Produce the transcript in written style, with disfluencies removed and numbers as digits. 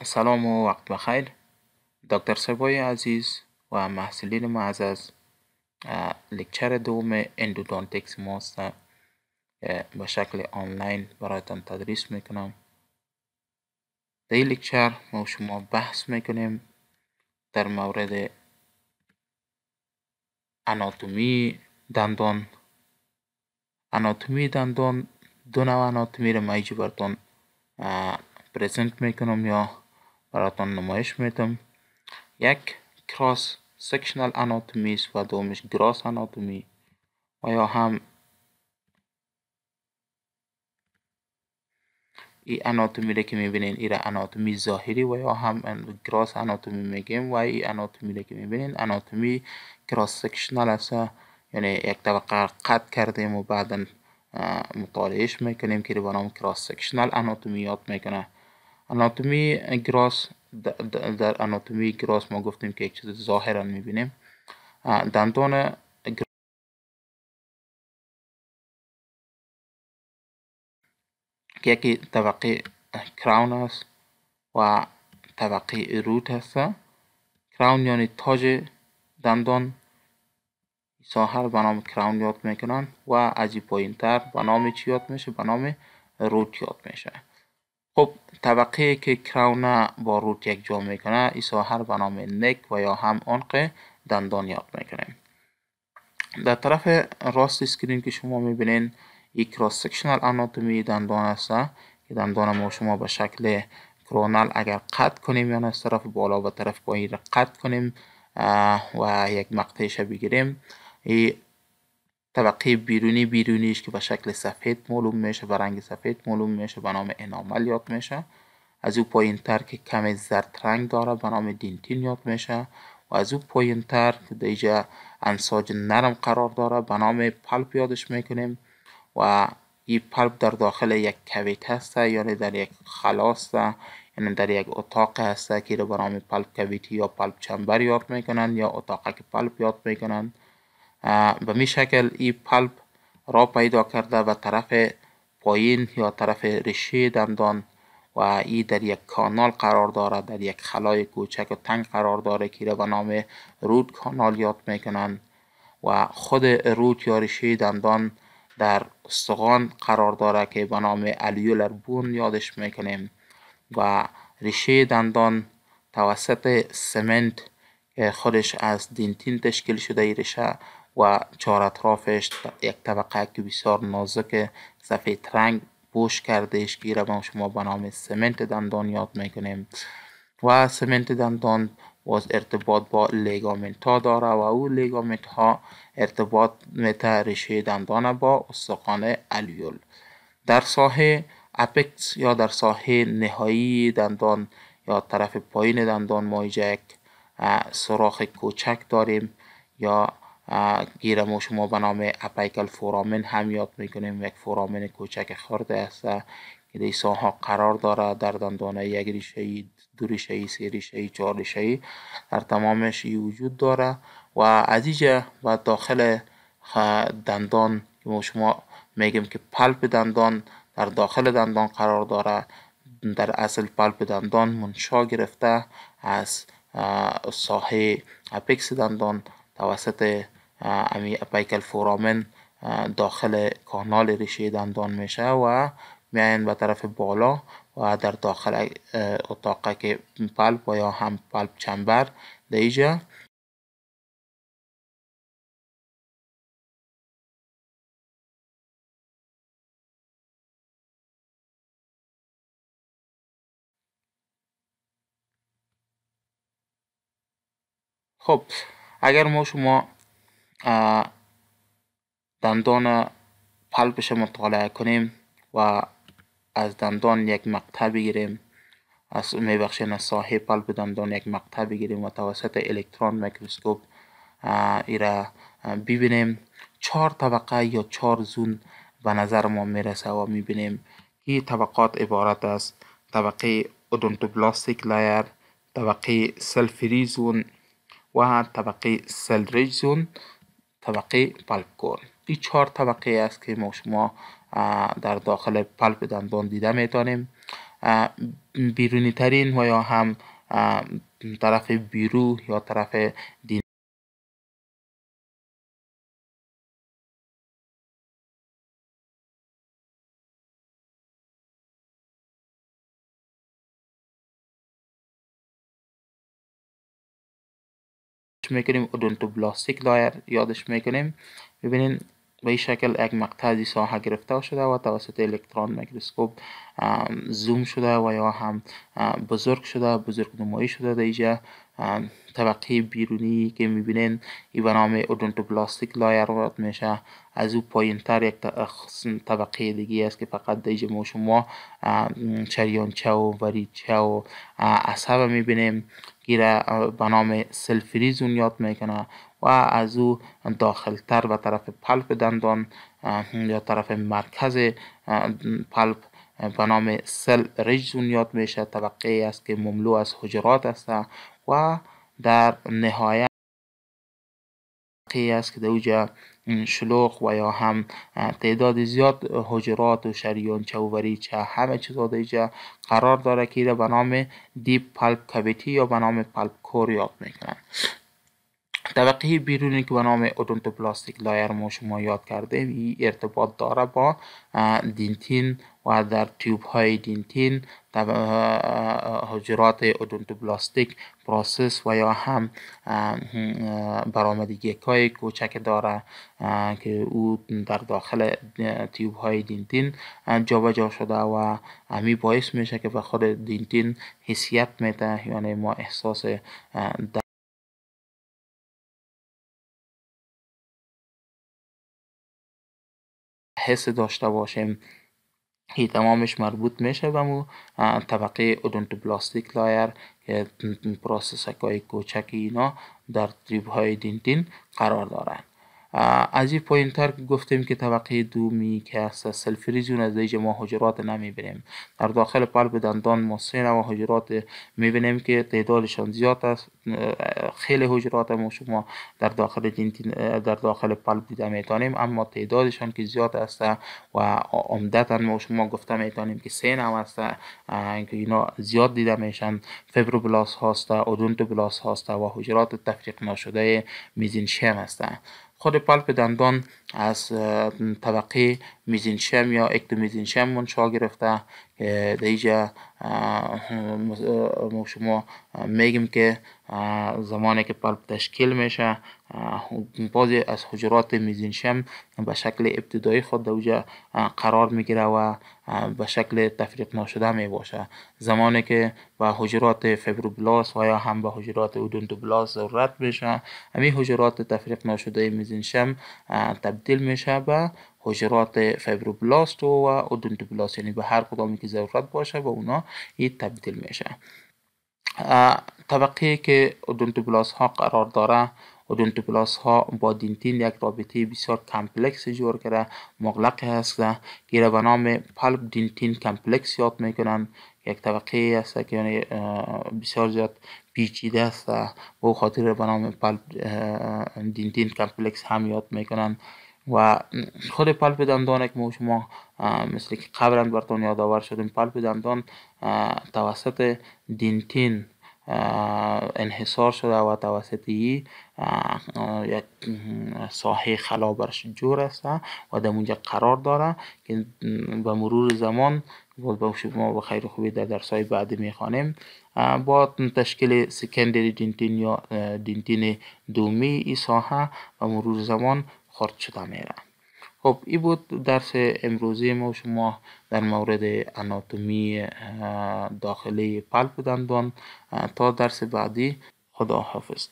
سلام و وقت بخیر. دکتر سبای عزیز و محصلین معزز، لکچر دوم اندودونتیکس ما است به شکل آنلاین برایتان تدریس میکنم. در این لکچر ما شما بحث میکنیم در مورد آناتومی دندان. آناتومی دندان دو نوع آناتومی را ما اینجا براتان پرزنت میکنم یا براتان نمایش میدم. یک کراس سکشنال آناتومی است و دومش گراس آناتومی و یا هم این آناتومی را که میبینین این آناتومی ظاهری و یا هم گراس آناتومی میگیم و این آناتومی را که میبینین آناتومی کراس سکشنال است، یعنی یک طبقه قطع کردیم و بعدا مطالعهش میکنیم که به نام کراس سکشنال آناتومی یاد میکنه. آناتومی گراس، در آناتومی گراس ما گفتیم که یک چیز ظاهرا میبینیم. دندان که یکی طبقه کراون است و طبقه روت است. کراون یعنی تاج دندان، ساحر به نام کراون یاد میکنن و از پایین تر به نام چی یاد میشه؟ به نام روت یاد میشه. خب طبقه که کراون با روت یک جا میکنه این ساحر به نام نک و یا هم عنق دندان یاد میکنیم. در طرف راست اسکرین که شما میبینین این کراس سکشنال آناتومی دندان است که دندان ما شما به شکل کرونال اگر قطع کنیم یعنی از طرف بالا و طرف پایین را قطع کنیم و یک مقطعش بگیریم، این طبقه بیرونیش که به شکل سفید معلوم میشه، به رنگ سفید معلوم میشه، به نام انامل یاد میشه. از او پایین تر که کمی زرد رنگ داره به نام دینتین یاد میشه و از او پایین تر که دیجا انساج نرم قرار داره به نام پلپ یادش میکنیم و این پلپ در داخل یک کویت هست، یعنی در یک خلاص، یعنی در یک اتاق هست که به نام پلپ کویتی یا پلپ چمبر یاد میکنن یا اتاق که پلپ یاد میکنن. به می شکل این پلپ را پیدا کرده و طرف پایین یا طرف ریشه دندان و این در یک کانال قرار داره، در یک خلای کوچک و تنگ قرار داره که را به نام روت کانال یاد میکنن و خود روت یا ریشه دندان در استخوان قرار داره که به نام الیولر بون یادش میکنیم و ریشه دندان توسط سمنت که خودش از دینتین تشکیل شده ای ریشه و چهار اطرافش یک طبقه که بسیار نازک سفید رنگ پوش کردهش که را شما به نام سمنت دندان یاد میکنیم و سمنت دندان باز ارتباط با لیگامنت ها داره و او لیگامنت ها ارتباط میته ریشه دندان با استخوان الیول. در ساحه اپکس یا در ساحه نهایی دندان یا طرف پایین دندان ما یک سوراخ کوچک داریم یا گیره ما شما به نام اپیکل فورامن هم یاد میکنیم. یک فورامن کوچک خورده است که در ساحه قرار داره در دندان، یک ریشه‌ای، دو ریشه‌ای، سه ریشه‌ای، چهار ریشه‌ای در تمامش وجود داره و از اینجا و داخل دندان که ما شما میگیم که پلپ دندان در داخل دندان قرار داره. در اصل پلپ دندان منشا گرفته از ساحه اپکس دندان توسط امی اپیکل فورامن داخل کانال ریشه دندان میشه و میاین به طرف بالا و در داخل اتاق که پلپ و یا هم پلپ چمبر دیجا خب اگر ما شما دندان پلپش مطالعه کنیم و از دندان یک مقطع بگیریم، از میبخشین از ساحه پلپ دندان یک مقطع بگیریم و توسط الکترون میکروسکوپ ایره ببینیم، چهار طبقه یا چهار زون به نظر ما میرسه و میبینیم که طبقات عبارت از طبقه اودونتوبلاستیک لایر، طبقه سلفری زون و طبقه سلریج زون، طبقه پلپ کورن. این چهار طبقه است که ما شما در داخل پلپ دندان دیده میتونیم. بیرونی ترین و یا هم طرف بیرو یا طرف دین میکنیم اودونتوبلاستیک لایر یادش میکنیم. ببینین به این شکل یک مقطع از ساحه گرفته شده و توسط الکترون میکروسکوپ زوم شده و یا هم بزرگ شده، بزرگ نمایی شده. در اینجا طبقه بیرونی که میبینین این به نام اودونتوبلاستیک لایر میشه. از او پایین تر یک طبقه دیگه است که فقط در اینجا شما چریانچه و وریچه و عصب میبینیم که به نام سلفریز یاد میکنه و از او داخل تر به طرف پلپ دندان یا طرف مرکز پلپ به نام سل ریج یاد میشه. طبقه است که مملو از حجرات است و در نهایت است که در اوجا شلوغ و یا هم تعداد زیاد حجرات و شریانچه و وریچه همه چیزا در اینجا قرار داره که به نام دیپ پلپ کاویتی یا به نام پلپ کور یاد میکنن. طبقه بیرونی که به نام اودونتوبلاستیک لایر ما شما یاد کردیم، این ارتباط داره با دینتین و در تیوب های دینتین حجرات اودونتوبلاستیک پروسس و یا هم برآمدگی های کوچک داره که او در داخل تیوب های دینتین جابجا شده و همین باعث میشه که به خود دینتین حسیت میده، یعنی ما احساس حس داشته باشیم. این تمامش مربوط میشه به مو طبقه اودونتوبلاستیک لایر که پروسس های کوچک اینا در تیوب های دینتین قرار دارند. از این پایین تر گفتیم که طبقه دومی که است سلفریزیون، از دیگه ما حجرات نمیبینیم. در داخل پلپ دندان ما 3 نوع حجرات میبینیم که تعدادشان زیاد است. خیلی حجرات ما شما در داخل در داخل پلپ دیده میتونیم، اما تعدادشان که زیاد است و عمدتا ما شما گفته میتونیم که 3 نوع است که اینا زیاد دیده میشن. فیبروبلاست هاست، اودونتوبلاست هاست و حجرات تفریق نشده میزنشیم است. خود پلپ دندان از طبقه میزنشیم یا اکتومیزنشیم منشأ گرفته که در اینجا ما شما میگیم که زمانی که پلپ تشکیل میشه بعضی از حجرات میزنشیم به شکل ابتدایی خود در اونجا قرار میگیره و به شکل تفریق نشده می باشه. زمانی که به حجرات فیبروبلاست و یا هم به حجرات اودونتوبلاست ضرورت میشه، همین حجرات تفریق نشده میزنشیم تبدیل میشه به حجرات فیبروبلاست و اودونتوبلاست، یعنی به هر کدامی که ضرورت باشه به اونا این تبدیل میشه. طبقه که اودونتوبلاست ها قرار داره، اودونتوبلاست ها با دینتین یک رابطه بسیار کمپلکس جور کرده، مغلق هست که به نام پلپ دینتین کمپلکس یاد میکنن. یک طبقه است که یعنی بسیار زیاد پیچیده است و خاطر به نام پلپ دینتین کمپلکس هم یاد میکنن. و خود پلپ دندان که ما شما مثل که قبلا براتون یادآور شدیم، پلپ دندان توسط دینتین انحصار شده و توسط یک ساحه خلا برش جور است و در اونجا قرار داره که به مرور زمان با شما به خیر خوبی در درسای بعدی میخوانیم با تشکیل سکندری دینتین یا دینتین دومی این ساحه و مرور زمان خرد شده میره. خب این بود درس امروزی ما شما در مورد آناتومی داخلی پلپ دندان. تا درس بعدی، خدا حافظ.